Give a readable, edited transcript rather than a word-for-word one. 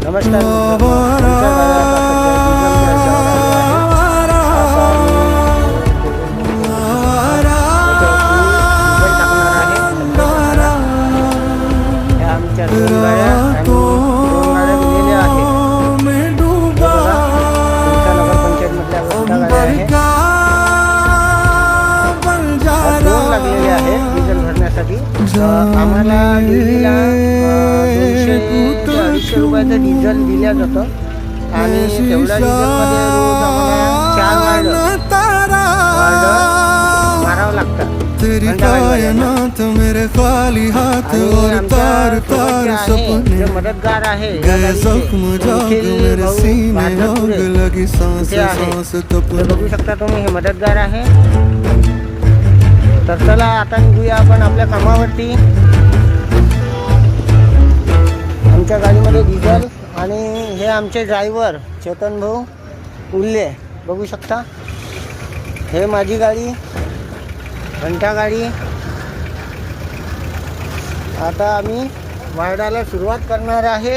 नमस्कार मित्रांनो, तुमच्या गावात सध्या डिझेल घ्यायचं आहे. आता आम्ही डिझेल टाकणार आहे. दोन गाड्या दिलेल्या आहेत. डिझेल भरण्यासाठी आम्हाला डेलीला 200 ते 250 रुपयाचं डिझेल दिल्या जातं आणि तेवढ्या डिझेलमध्ये रोज आम्हाला 4 वार्ड मारावं लागतं. जे मदतगार आहे बघू शकता तुम्ही, हे मदतगार आहे. तर चला आता निघूया आपण आपल्या कामावरती. आमच्या गाडीमध्ये डिझेल आणि हे आमचे ड्रायव्हर चेतन भाऊ उल्ले बघू शकता. हे माझी गाडी, घंटा गाडी. आता आम्ही वार्डाला सुरुवात करणार आहे.